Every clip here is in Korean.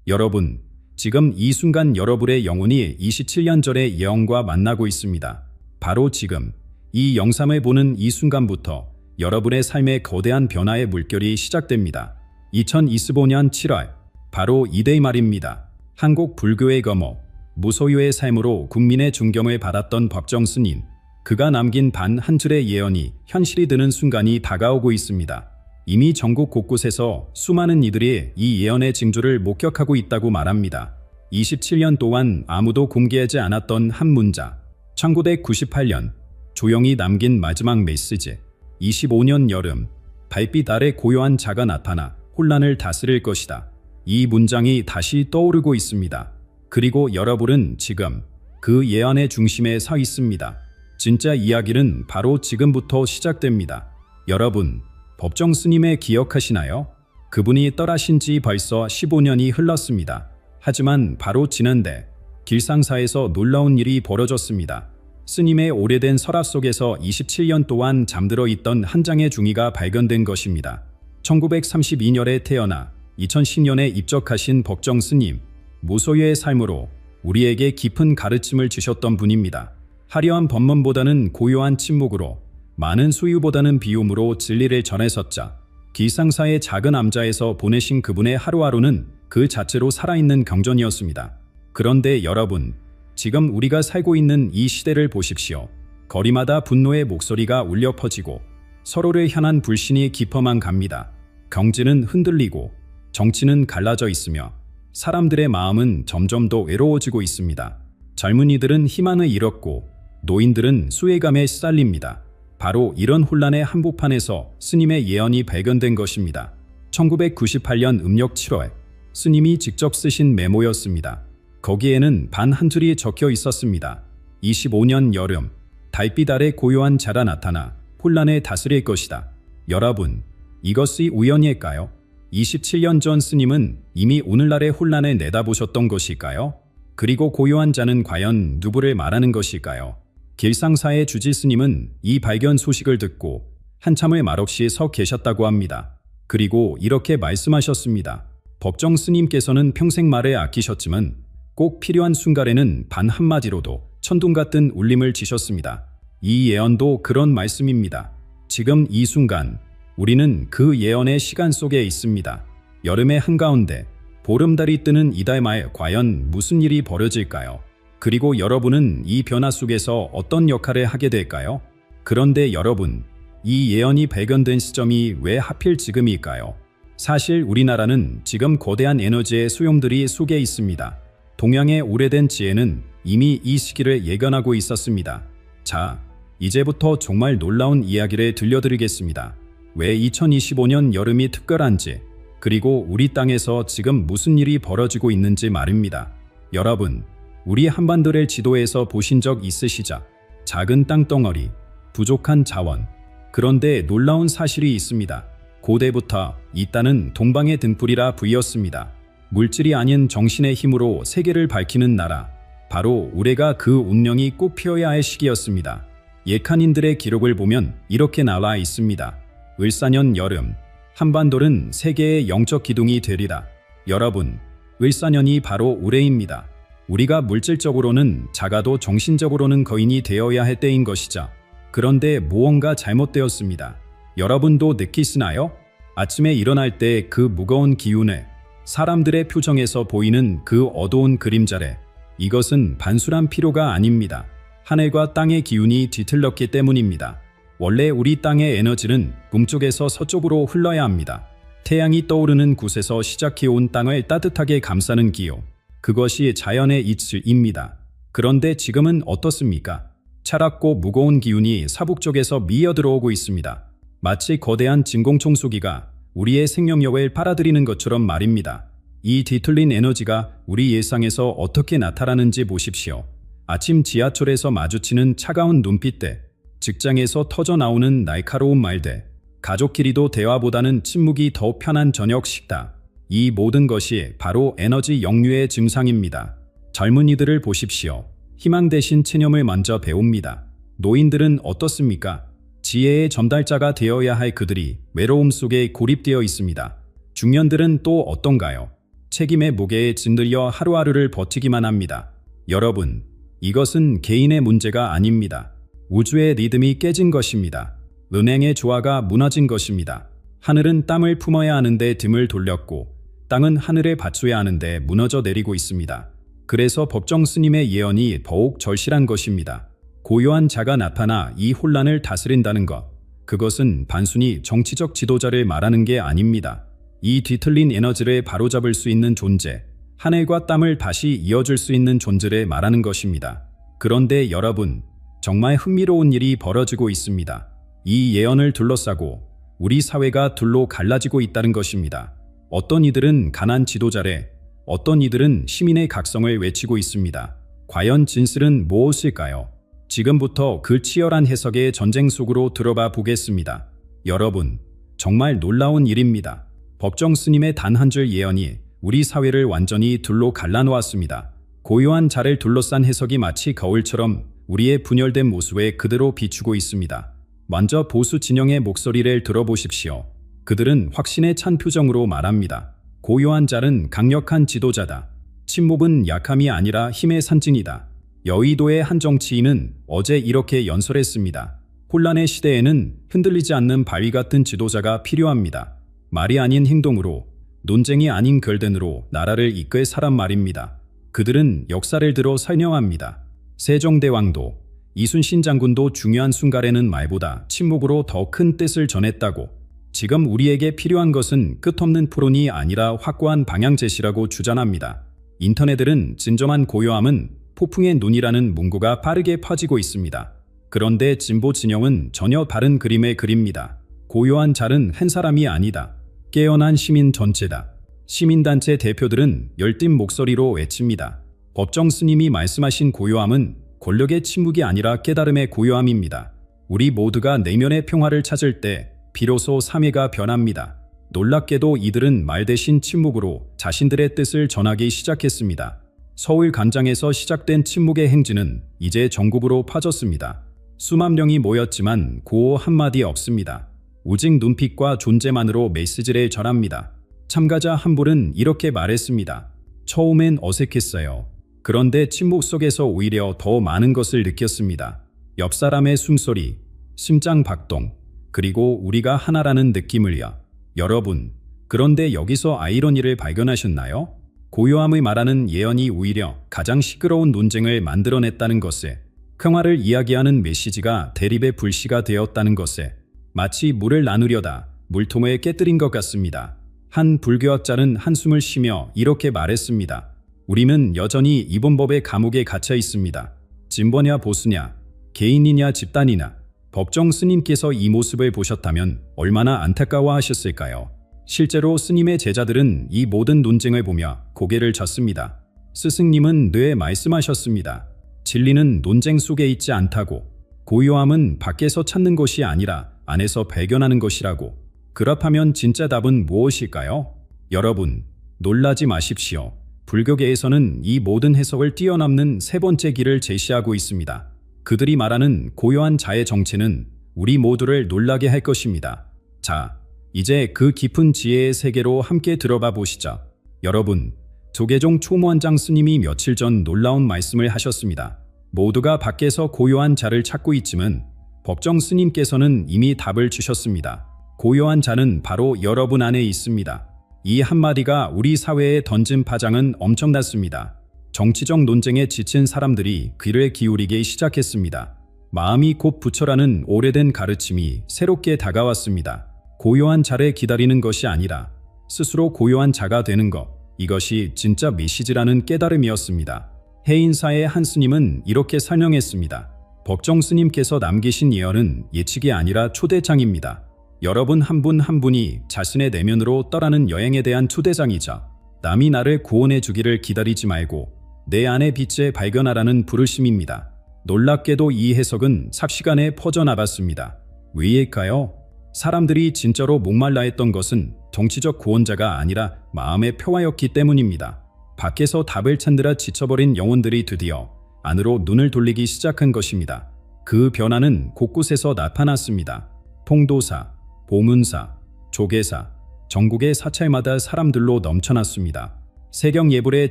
여러분, 지금 이 순간 여러분의 영혼이 27년 전의 예언과 만나고 있습니다. 바로 지금, 이 영상을 보는 이 순간부터 여러분의 삶의 거대한 변화의 물결이 시작됩니다. 2025년 7월, 바로 이때의 말입니다. 한국 불교의 거모, 무소유의 삶으로 국민의 존경을 받았던 법정 스님, 그가 남긴 단 한 줄의 예언이 현실이 되는 순간이 다가오고 있습니다. 이미 전국 곳곳에서 수많은 이들이 이 예언의 징조를 목격하고 있다고 말합니다. 27년 동안 아무도 공개하지 않았던 한 문자, 1998년 조용히 남긴 마지막 메시지, 25년 여름, 달빛 아래 고요한 자가 나타나 혼란을 다스릴 것이다. 이 문장이 다시 떠오르고 있습니다. 그리고 여러분은 지금 그 예언의 중심에 서 있습니다. 진짜 이야기는 바로 지금부터 시작됩니다. 여러분, 법정 스님을 기억하시나요? 그분이 떠나신 지 벌써 15년이 흘렀습니다. 하지만 바로 지난달 길상사에서 놀라운 일이 벌어졌습니다. 스님의 오래된 서랍 속에서 27년 동안 잠들어 있던 한 장의 중의가 발견된 것입니다. 1932년에 태어나 2010년에 입적하신 법정 스님, 무소유의 삶으로 우리에게 깊은 가르침을 주셨던 분입니다. 화려한 법문보다는 고요한 침묵으로, 많은 수유보다는 비움으로 진리를 전했었자 길상사의 작은 암자에서 보내신 그분의 하루하루는 그 자체로 살아있는 경전이었습니다. 그런데 여러분, 지금 우리가 살고 있는 이 시대를 보십시오. 거리마다 분노의 목소리가 울려 퍼지고 서로를 향한 불신이 깊어만 갑니다. 경제는 흔들리고 정치는 갈라져 있으며 사람들의 마음은 점점 더 외로워지고 있습니다. 젊은이들은 희망을 잃었고 노인들은 수혜감에 시달립니다. 바로 이런 혼란의 한복판에서 스님의 예언이 발견된 것입니다. 1998년 음력 7월, 스님이 직접 쓰신 메모였습니다. 거기에는 단 한 줄이 적혀 있었습니다. 25년 여름, 달빛 아래 고요한 자가 나타나 혼란을 다스릴 것이다. 여러분, 이것이 우연일까요? 27년 전 스님은 이미 오늘날의 혼란을 내다보셨던 것일까요? 그리고 고요한 자는 과연 누구를 말하는 것일까요? 길상사의 주지 스님은 이 발견 소식을 듣고 한참을 말없이 서 계셨다고 합니다. 그리고 이렇게 말씀하셨습니다. 법정 스님께서는 평생 말을 아끼셨지만 꼭 필요한 순간에는 단 한마디로도 천둥 같은 울림을 지셨습니다. 이 예언도 그런 말씀입니다. 지금 이 순간 우리는 그 예언의 시간 속에 있습니다. 여름의 한가운데 보름달이 뜨는 이달 말 과연 무슨 일이 벌어질까요? 그리고 여러분은 이 변화 속에서 어떤 역할을 하게 될까요? 그런데 여러분, 이 예언이 발견된 시점이 왜 하필 지금일까요? 사실 우리나라는 지금 거대한 에너지의 소용들이 속에 있습니다. 동양의 오래된 지혜는 이미 이 시기를 예견하고 있었습니다. 자, 이제부터 정말 놀라운 이야기를 들려드리겠습니다. 왜 2025년 여름이 특별한지, 그리고 우리 땅에서 지금 무슨 일이 벌어지고 있는지 말입니다. 여러분, 우리 한반도를 지도에서 보신 적 있으시죠? 작은 땅덩어리, 부족한 자원. 그런데 놀라운 사실이 있습니다. 고대부터 이 땅은 동방의 등불이라 불렸습니다. 물질이 아닌 정신의 힘으로 세계를 밝히는 나라. 바로 우리가 그 운명이 꼭 피어야 할 시기였습니다. 예칸인들의 기록을 보면 이렇게 나와 있습니다. 을사년 여름, 한반도는 세계의 영적 기둥이 되리라. 여러분, 을사년이 바로 올해입니다. 우리가 물질적으로는 작아도 정신적으로는 거인이 되어야 할 때인 것이죠. 그런데 무언가 잘못되었습니다. 여러분도 느끼시나요? 아침에 일어날 때 그 무거운 기운을, 사람들의 표정에서 보이는 그 어두운 그림자를, 이것은 단순한 피로가 아닙니다. 하늘과 땅의 기운이 뒤틀렸기 때문입니다. 원래 우리 땅의 에너지는 북쪽에서 서쪽으로 흘러야 합니다. 태양이 떠오르는 곳에서 시작해온 땅을 따뜻하게 감싸는 기호. 그것이 자연의 이치입니다. 그런데 지금은 어떻습니까? 차갑고 무거운 기운이 서북쪽에서 미어들어오고 있습니다. 마치 거대한 진공청소기가 우리의 생명력을 빨아들이는 것처럼 말입니다. 이 뒤틀린 에너지가 우리 일상에서 어떻게 나타나는지 보십시오. 아침 지하철에서 마주치는 차가운 눈빛들, 직장에서 터져나오는 날카로운 말들, 가족끼리도 대화보다는 침묵이 더 편한 저녁 식사. 이 모든 것이 바로 에너지 역류의 증상입니다. 젊은이들을 보십시오. 희망 대신 체념을 먼저 배웁니다. 노인들은 어떻습니까? 지혜의 전달자가 되어야 할 그들이 외로움 속에 고립되어 있습니다. 중년들은 또 어떤가요? 책임의 무게에 짓눌려 하루하루를 버티기만 합니다. 여러분, 이것은 개인의 문제가 아닙니다. 우주의 리듬이 깨진 것입니다. 은행의 조화가 무너진 것입니다. 하늘은 땀을 품어야 하는데 등을 돌렸고 땅은 하늘에 받쳐야 하는데 무너져 내리고 있습니다. 그래서 법정 스님의 예언이 더욱 절실한 것입니다. 고요한 자가 나타나 이 혼란을 다스린다는 것, 그것은 단순히 정치적 지도자를 말하는 게 아닙니다. 이 뒤틀린 에너지를 바로잡을 수 있는 존재, 하늘과 땀을 다시 이어줄 수 있는 존재를 말하는 것입니다. 그런데 여러분, 정말 흥미로운 일이 벌어지고 있습니다. 이 예언을 둘러싸고 우리 사회가 둘로 갈라지고 있다는 것입니다. 어떤 이들은 강한 지도자래, 어떤 이들은 시민의 각성을 외치고 있습니다. 과연 진실은 무엇일까요? 지금부터 그 치열한 해석의 전쟁 속으로 들어가 보겠습니다. 여러분, 정말 놀라운 일입니다. 법정 스님의 단 한 줄 예언이 우리 사회를 완전히 둘로 갈라놓았습니다. 고요한 자를 둘러싼 해석이 마치 거울처럼 우리의 분열된 모습에 그대로 비추고 있습니다. 먼저 보수 진영의 목소리를 들어보십시오. 그들은 확신에 찬 표정으로 말합니다. 고요한 자는 강력한 지도자다. 침묵은 약함이 아니라 힘의 상징이다. 여의도의 한 정치인은 어제 이렇게 연설했습니다. 혼란의 시대에는 흔들리지 않는 바위 같은 지도자가 필요합니다. 말이 아닌 행동으로, 논쟁이 아닌 결단으로 나라를 이끌 사람 말입니다. 그들은 역사를 들어 설명합니다. 세종대왕도, 이순신 장군도 중요한 순간에는 말보다 침묵으로 더 큰 뜻을 전했다고. 지금 우리에게 필요한 것은 끝없는 토론이 아니라 확고한 방향 제시라고 주장합니다. 인터넷들은 진정한 고요함은 폭풍의 눈이라는 문구가 빠르게 퍼지고 있습니다. 그런데 진보 진영은 전혀 다른 그림을 그립니다. 고요한 자는 한 사람이 아니다. 깨어난 시민 전체다. 시민단체 대표들은 열띤 목소리로 외칩니다. 법정 스님이 말씀하신 고요함은 권력의 침묵이 아니라 깨달음의 고요함입니다. 우리 모두가 내면의 평화를 찾을 때 비로소 사회가 변합니다. 놀랍게도 이들은 말 대신 침묵으로 자신들의 뜻을 전하기 시작했습니다. 서울 간장에서 시작된 침묵의 행진은 이제 전국으로 퍼졌습니다. 수만 명이 모였지만 구호 한마디 없습니다. 오직 눈빛과 존재만으로 메시지를 전합니다. 참가자 한 분은 이렇게 말했습니다. 처음엔 어색했어요. 그런데 침묵 속에서 오히려 더 많은 것을 느꼈습니다. 옆 사람의 숨소리, 심장 박동, 그리고 우리가 하나라는 느낌을요. 여러분, 그런데 여기서 아이러니를 발견하셨나요? 고요함의 말하는 예언이 오히려 가장 시끄러운 논쟁을 만들어냈다는 것에, 평화를 이야기하는 메시지가 대립의 불씨가 되었다는 것에, 마치 물을 나누려다 물통을 깨뜨린 것 같습니다. 한 불교학자는 한숨을 쉬며 이렇게 말했습니다. 우리는 여전히 이분법의 감옥에 갇혀 있습니다. 진보냐 보수냐, 개인이냐 집단이냐. 법정 스님께서 이 모습을 보셨다면 얼마나 안타까워하셨을까요? 실제로 스님의 제자들은 이 모든 논쟁을 보며 고개를 젓습니다. 스승님은 뇌에 말씀하셨습니다. 진리는 논쟁 속에 있지 않다고. 고요함은 밖에서 찾는 것이 아니라 안에서 발견하는 것이라고. 그렇다면 진짜 답은 무엇일까요? 여러분, 놀라지 마십시오. 불교계에서는 이 모든 해석을 뛰어넘는 세 번째 길을 제시하고 있습니다. 그들이 말하는 고요한 자의 정체는 우리 모두를 놀라게 할 것입니다. 자, 이제 그 깊은 지혜의 세계로 함께 들어가 보시죠. 여러분, 조계종 초무원장 스님이 며칠 전 놀라운 말씀을 하셨습니다. 모두가 밖에서 고요한 자를 찾고 있지만 법정 스님께서는 이미 답을 주셨습니다. 고요한 자는 바로 여러분 안에 있습니다. 이 한마디가 우리 사회에 던진 파장은 엄청났습니다. 정치적 논쟁에 지친 사람들이 귀를 기울이기 시작했습니다. 마음이 곧 부처라는 오래된 가르침이 새롭게 다가왔습니다. 고요한 자를 기다리는 것이 아니라 스스로 고요한 자가 되는 것, 이것이 진짜 메시지라는 깨달음이었습니다. 해인사의 한 스님은 이렇게 설명했습니다. 법정 스님께서 남기신 예언은 예측이 아니라 초대장입니다. 여러분 한 분 한 분이 자신의 내면으로 떠나는 여행에 대한 초대장이죠. 남이 나를 구원해 주기를 기다리지 말고 내 안의 빛을 발견하라는 부르심입니다. 놀랍게도 이 해석은 삽시간에 퍼져나갔습니다. 왜일까요? 사람들이 진짜로 목말라 했던 것은 정치적 구원자가 아니라 마음의 평화였기 때문입니다. 밖에서 답을 찾느라 지쳐버린 영혼들이 드디어 안으로 눈을 돌리기 시작한 것입니다. 그 변화는 곳곳에서 나타났습니다. 통도사, 보문사, 조계사, 전국의 사찰마다 사람들로 넘쳐났습니다. 세경 예불에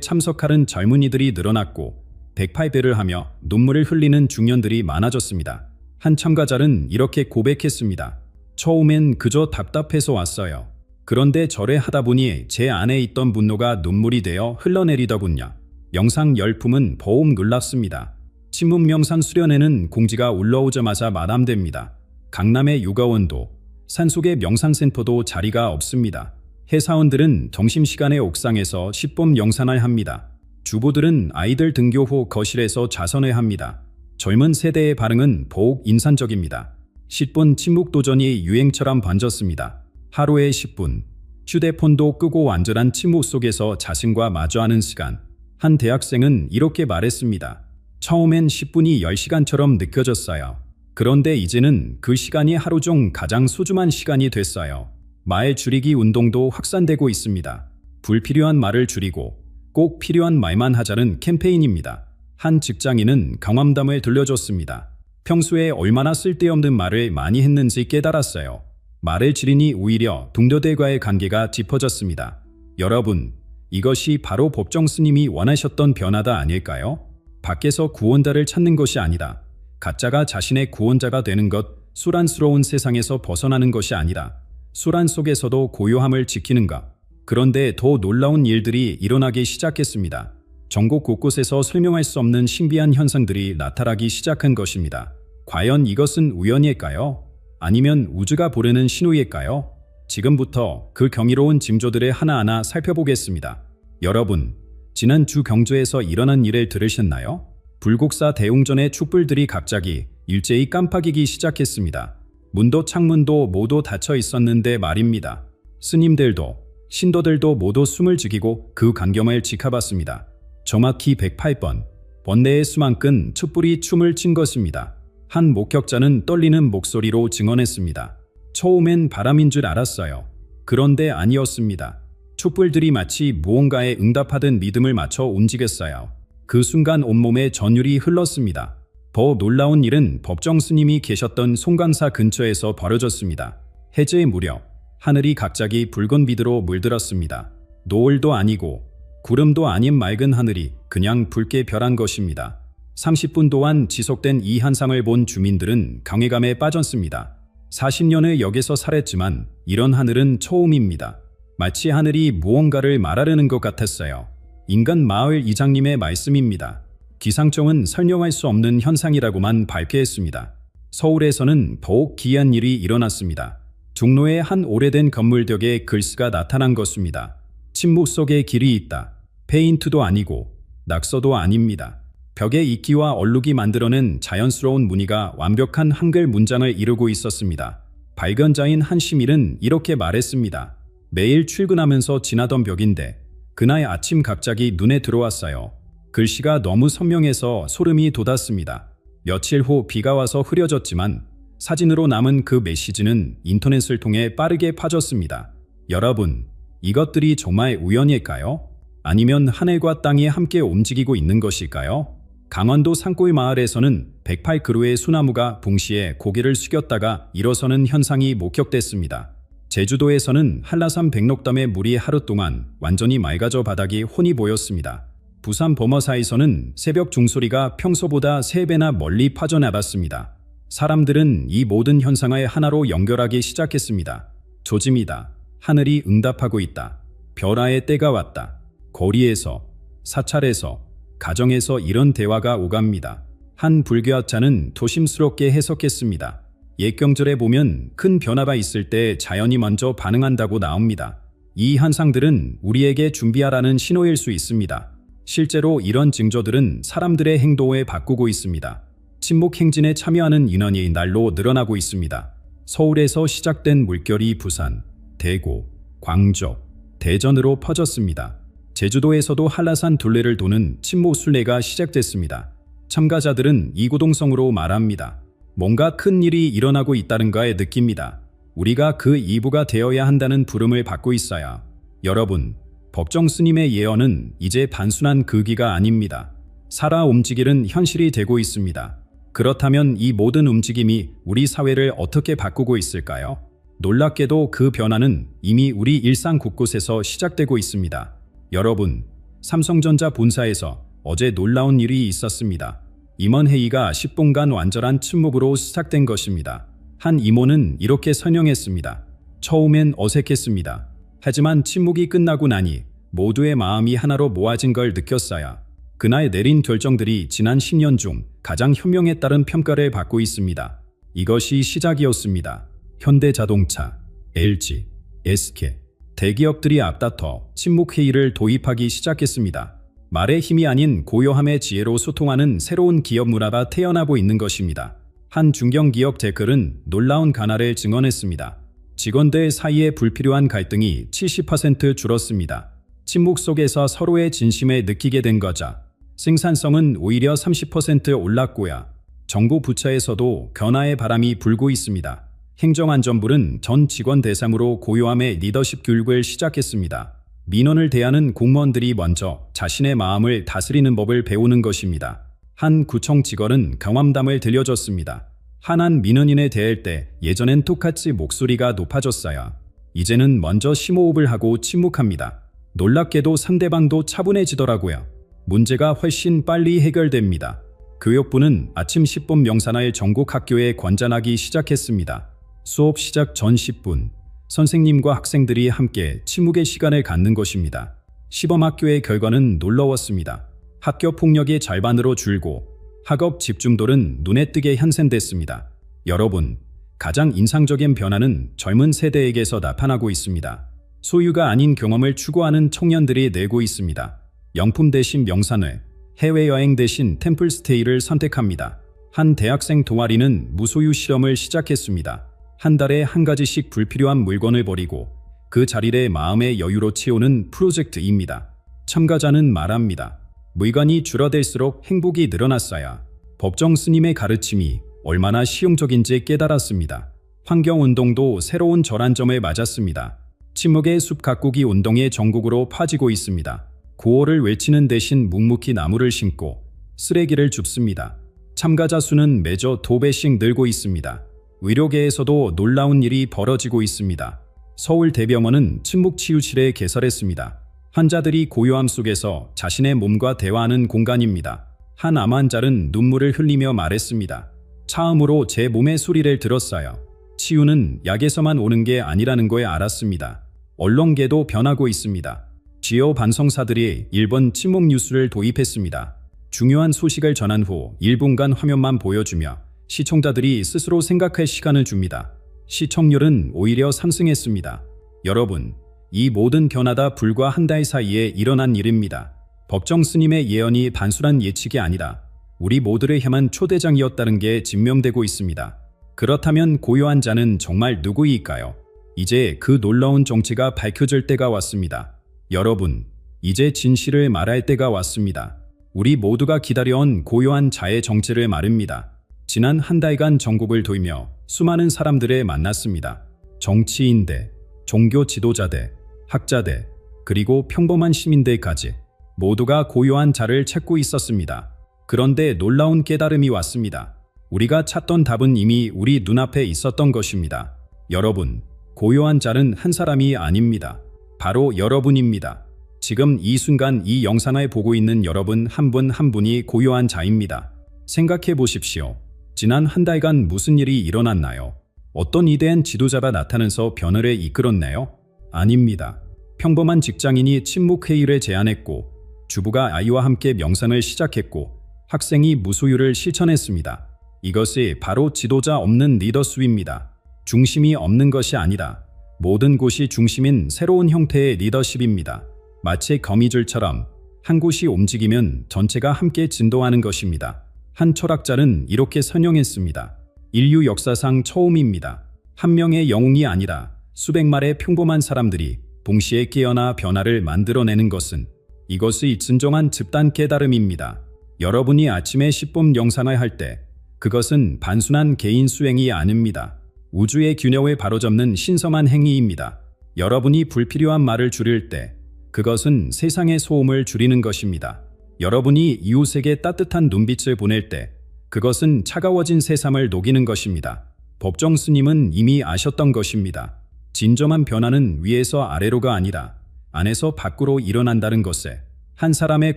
참석하는 젊은이들이 늘어났고 108배를 하며 눈물을 흘리는 중년들이 많아졌습니다. 한 참가자는 이렇게 고백했습니다. 처음엔 그저 답답해서 왔어요. 그런데 절에하다 보니 제 안에 있던 분노가 눈물이 되어 흘러내리더군요. 명상 열풍은 더욱 놀랍습니다. 침묵 명상 수련회는 공지가 올라오자마자 마감됩니다. 강남의 요가원도, 산속의 명상센터도 자리가 없습니다. 회사원들은 점심시간에 옥상에서 10분 명상을 합니다. 주부들은 아이들 등교 후 거실에서 자선회 합니다. 젊은 세대의 반응은 더욱 인상적입니다. 10분 침묵 도전이 유행처럼 번졌습니다. 하루에 10분, 휴대폰도 끄고 완전한 침묵 속에서 자신과 마주하는 시간. 한 대학생은 이렇게 말했습니다. 처음엔 10분이 10시간처럼 느껴졌어요. 그런데 이제는 그 시간이 하루 중 가장 소중한 시간이 됐어요. 말 줄이기 운동도 확산되고 있습니다. 불필요한 말을 줄이고 꼭 필요한 말만 하자는 캠페인입니다. 한 직장인은 경험담을 들려줬습니다. 평소에 얼마나 쓸데없는 말을 많이 했는지 깨달았어요. 말을 줄이니 오히려 동료들과의 관계가 짚어졌습니다. 여러분, 이것이 바로 법정 스님이 원하셨던 변화다 아닐까요? 밖에서 구원자를 찾는 것이 아니다. 가짜가 자신의 구원자가 되는 것, 소란스러운 세상에서 벗어나는 것이 아니라 소란 속에서도 고요함을 지키는 것. 그런데 더 놀라운 일들이 일어나기 시작했습니다. 전국 곳곳에서 설명할 수 없는 신비한 현상들이 나타나기 시작한 것입니다. 과연 이것은 우연일까요? 아니면 우주가 보내는 신호일까요? 지금부터 그 경이로운 징조들을 하나하나 살펴보겠습니다. 여러분, 지난 주 경주에서 일어난 일을 들으셨나요? 불국사 대웅전의 촛불들이 갑자기 일제히 깜빡이기 시작했습니다. 문도 창문도 모두 닫혀 있었는데 말입니다. 스님들도 신도들도 모두 숨을 죽이고 그 광경을 지켜봤습니다. 정확히 108번, 번뇌의 수만큼 촛불이 춤을 춘 것입니다. 한 목격자는 떨리는 목소리로 증언했습니다. 처음엔 바람인 줄 알았어요. 그런데 아니었습니다. 촛불들이 마치 무언가에 응답하듯 리듬을 맞춰 움직였어요. 그 순간 온몸에 전율이 흘렀습니다. 더 놀라운 일은 법정 스님이 계셨던 송강사 근처에서 벌어졌습니다. 해제 무렵 하늘이 갑자기 붉은 빛으로 물들었습니다. 노을도 아니고 구름도 아닌 맑은 하늘이 그냥 붉게 변한 것입니다. 30분 동안 지속된 이 현상을 본 주민들은 경외감에 빠졌습니다. 40년을 여기서 살았지만 이런 하늘은 처음입니다. 마치 하늘이 무언가를 말하려는 것 같았어요. 인간 마을 이장님의 말씀입니다. 기상청은 설명할 수 없는 현상이라고만 발표했습니다. 서울에서는 더욱 기이한 일이 일어났습니다. 종로의 한 오래된 건물벽에 글씨가 나타난 것입니다. 침묵 속에 길이 있다. 페인트도 아니고 낙서도 아닙니다. 벽에 이끼와 얼룩이 만들어낸 자연스러운 무늬가 완벽한 한글 문장을 이루고 있었습니다. 발견자인 한 시민은 이렇게 말했습니다. 매일 출근하면서 지나던 벽인데 그날 아침 갑자기 눈에 들어왔어요. 글씨가 너무 선명해서 소름이 돋았습니다. 며칠 후 비가 와서 흐려졌지만 사진으로 남은 그 메시지는 인터넷을 통해 빠르게 퍼졌습니다. 여러분, 이것들이 정말 우연일까요? 아니면 하늘과 땅이 함께 움직이고 있는 것일까요? 강원도 산골 마을에서는 108그루의 소나무가 동시에 고개를 숙였다가 일어서는 현상이 목격됐습니다. 제주도에서는 한라산 백록담의 물이 하루 동안 완전히 맑아져 바닥이 훤히 보였습니다. 부산 범어사에서는 새벽 종소리가 평소보다 3배나 멀리 퍼져나갔습니다. 사람들은 이 모든 현상을 하나로 연결하기 시작했습니다. 조짐이다. 하늘이 응답하고 있다. 별아의 때가 왔다. 거리에서, 사찰에서, 가정에서 이런 대화가 오갑니다. 한 불교학자는 조심스럽게 해석했습니다. 옛 경절에 보면 큰 변화가 있을 때 자연이 먼저 반응한다고 나옵니다. 이 현상들은 우리에게 준비하라는 신호일 수 있습니다. 실제로 이런 징조들은 사람들의 행동을 바꾸고 있습니다. 침묵 행진에 참여하는 인원이 날로 늘어나고 있습니다. 서울에서 시작된 물결이 부산, 대구, 광주, 대전으로 퍼졌습니다. 제주도에서도 한라산 둘레를 도는 침묵 순례가 시작됐습니다. 참가자들은 이구동성으로 말합니다. 뭔가 큰 일이 일어나고 있다는 걸 느낍니다. 우리가 그 일부가 되어야 한다는 부름을 받고 있어요. 여러분, 법정 스님의 예언은 이제 단순한 글귀가 아닙니다. 살아 움직이는 현실이 되고 있습니다. 그렇다면 이 모든 움직임이 우리 사회를 어떻게 바꾸고 있을까요? 놀랍게도 그 변화는 이미 우리 일상 곳곳에서 시작되고 있습니다. 여러분, 삼성전자 본사에서 어제 놀라운 일이 있었습니다. 임원회의가 10분간 완전한 침묵으로 시작된 것입니다. 한 임원은 이렇게 설명했습니다. 처음엔 어색했습니다. 하지만 침묵이 끝나고 나니 모두의 마음이 하나로 모아진 걸 느꼈어요. 그날 내린 결정들이 지난 10년 중 가장 현명에 따른 평가를 받고 있습니다. 이것이 시작이었습니다. 현대자동차, LG, SK, 대기업들이 앞다퉈 침묵회의를 도입하기 시작했습니다. 말의 힘이 아닌 고요함의 지혜로 소통하는 새로운 기업 문화가 태어나고 있는 것입니다. 한 중견기업 댓글은 놀라운 변화를 증언했습니다. 직원들 사이에 불필요한 갈등이 70% 줄었습니다. 침묵 속에서 서로의 진심을 느끼게 된 거죠. 생산성은 오히려 30% 올랐고요. 정부 부처에서도 변화의 바람이 불고 있습니다. 행정안전부는 전 직원 대상으로 고요함의 리더십 교육을 시작했습니다. 민원을 대하는 공무원들이 먼저 자신의 마음을 다스리는 법을 배우는 것입니다. 한 구청 직원은 경험담을 들려줬습니다. 한 민원인에 대할 때 예전엔 똑같이 목소리가 높아졌어요. 이제는 먼저 심호흡을 하고 침묵합니다. 놀랍게도 상대방도 차분해지더라고요. 문제가 훨씬 빨리 해결됩니다. 교육부는 아침 10분 명상을 전국 학교에 권장하기 시작했습니다. 수업 시작 전 10분, 선생님과 학생들이 함께 침묵의 시간을 갖는 것입니다. 시범학교의 결과는 놀라웠습니다. 학교 폭력이 절반으로 줄고 학업 집중도는 눈에 띄게 향상됐습니다. 여러분, 가장 인상적인 변화는 젊은 세대에게서 나타나고 있습니다. 소유가 아닌 경험을 추구하는 청년들이 내고 있습니다. 영품 대신 명상을, 해외여행 대신 템플스테이를 선택합니다. 한 대학생 동아리는 무소유 실험을 시작했습니다. 한 달에 한 가지씩 불필요한 물건을 버리고 그 자리를 마음의 여유로 채우는 프로젝트입니다. 참가자는 말합니다. 물건이 줄어들수록 행복이 늘어났어요. 법정 스님의 가르침이 얼마나 실용적인지 깨달았습니다. 환경운동도 새로운 전환점을 맞았습니다. 침묵의 숲 가꾸기 운동이 전국으로 퍼지고 있습니다. 구호를 외치는 대신 묵묵히 나무를 심고 쓰레기를 줍습니다. 참가자 수는 매주 2배씩 늘고 있습니다. 의료계에서도 놀라운 일이 벌어지고 있습니다. 서울대병원은 침묵치유실을 개설했습니다. 환자들이 고요함 속에서 자신의 몸과 대화하는 공간입니다. 한 암 환자는 눈물을 흘리며 말했습니다. 처음으로 제 몸의 소리를 들었어요. 치유는 약에서만 오는 게 아니라는 걸 알았습니다. 언론계도 변하고 있습니다. 주요 방송사들이 일본 침묵 뉴스를 도입했습니다. 중요한 소식을 전한 후 1분간 화면만 보여주며 시청자들이 스스로 생각할 시간을 줍니다. 시청률은 오히려 상승했습니다. 여러분, 이 모든 변화다 불과 한 달 사이에 일어난 일입니다. 법정 스님의 예언이 단순한 예측이 아니라 우리 모두를 향한 초대장이었다는 게 증명되고 있습니다. 그렇다면 고요한 자는 정말 누구일까요? 이제 그 놀라운 정체가 밝혀질 때가 왔습니다. 여러분, 이제 진실을 말할 때가 왔습니다. 우리 모두가 기다려온 고요한 자의 정체를 말입니다. 지난 한 달간 전국을 돌며 수많은 사람들을 만났습니다. 정치인들, 종교 지도자들, 학자들, 그리고 평범한 시민들까지 모두가 고요한 자를 찾고 있었습니다. 그런데 놀라운 깨달음이 왔습니다. 우리가 찾던 답은 이미 우리 눈앞에 있었던 것입니다. 여러분, 고요한 자는 한 사람이 아닙니다. 바로 여러분입니다. 지금 이 순간 이 영상을 보고 있는 여러분 한 분 한 분이 고요한 자입니다. 생각해 보십시오. 지난 한 달간 무슨 일이 일어났나요? 어떤 위대한 지도자가 나타나서 변화를 이끌었나요? 아닙니다. 평범한 직장인이 침묵회의를 제안했고, 주부가 아이와 함께 명상을 시작했고, 학생이 무소유를 실천했습니다. 이것이 바로 지도자 없는 리더십입니다. 중심이 없는 것이 아니라 모든 곳이 중심인 새로운 형태의 리더십입니다. 마치 거미줄처럼 한 곳이 움직이면 전체가 함께 진동하는 것입니다. 한 철학자는 이렇게 설명했습니다. 인류 역사상 처음입니다. 한 명의 영웅이 아니라 수백 마리의 평범한 사람들이 동시에 깨어나 변화를 만들어내는 것은 이것이 진정한 집단 깨달음입니다. 여러분이 아침에 10분 명상을 할 때 그것은 단순한 개인 수행이 아닙니다. 우주의 균형을 바로잡는 신성한 행위입니다. 여러분이 불필요한 말을 줄일 때 그것은 세상의 소음을 줄이는 것입니다. 여러분이 이웃에게 따뜻한 눈빛을 보낼 때 그것은 차가워진 세상을 녹이는 것입니다. 법정 스님은 이미 아셨던 것입니다. 진정한 변화는 위에서 아래로가 아니라 안에서 밖으로 일어난다는 것에 한 사람의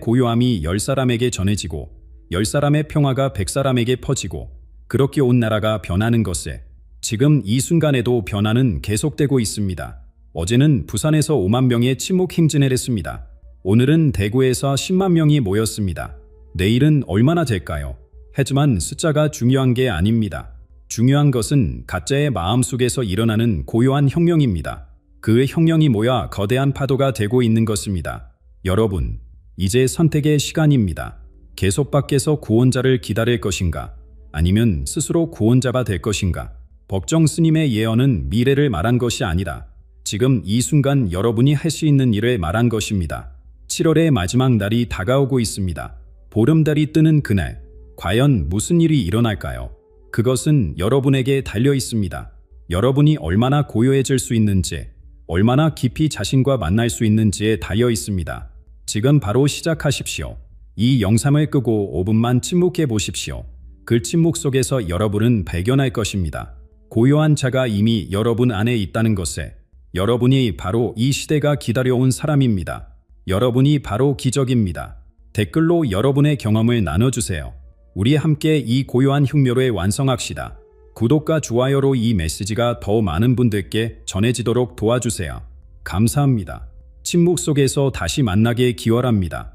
고요함이 10사람에게 전해지고 10사람의 평화가 100사람에게 퍼지고 그렇게 온 나라가 변하는 것에 지금 이 순간에도 변화는 계속되고 있습니다. 어제는 부산에서 5만 명의 침묵 행진을 했습니다. 오늘은 대구에서 10만 명이 모였습니다. 내일은 얼마나 될까요? 하지만 숫자가 중요한 게 아닙니다. 중요한 것은 각자의 마음속에서 일어나는 고요한 혁명입니다. 그 혁명이 모여 거대한 파도가 되고 있는 것입니다. 여러분, 이제 선택의 시간입니다. 계속 밖에서 구원자를 기다릴 것인가? 아니면 스스로 구원자가 될 것인가? 법정 스님의 예언은 미래를 말한 것이 아니라 지금 이 순간 여러분이 할 수 있는 일을 말한 것입니다. 7월의 마지막 날이 다가오고 있습니다. 보름달이 뜨는 그날, 과연 무슨 일이 일어날까요? 그것은 여러분에게 달려 있습니다. 여러분이 얼마나 고요해질 수 있는지, 얼마나 깊이 자신과 만날 수 있는지에 달려 있습니다. 지금 바로 시작하십시오. 이 영상을 끄고 5분만 침묵해 보십시오. 그 침묵 속에서 여러분은 발견할 것입니다. 고요한 자가 이미 여러분 안에 있다는 것에 여러분이 바로 이 시대가 기다려온 사람입니다. 여러분이 바로 기적입니다. 댓글로 여러분의 경험을 나눠주세요. 우리 함께 이 고요한 흉묘를 완성합시다. 구독과 좋아요로 이 메시지가 더 많은 분들께 전해지도록 도와주세요. 감사합니다. 침묵 속에서 다시 만나길 기원합니다.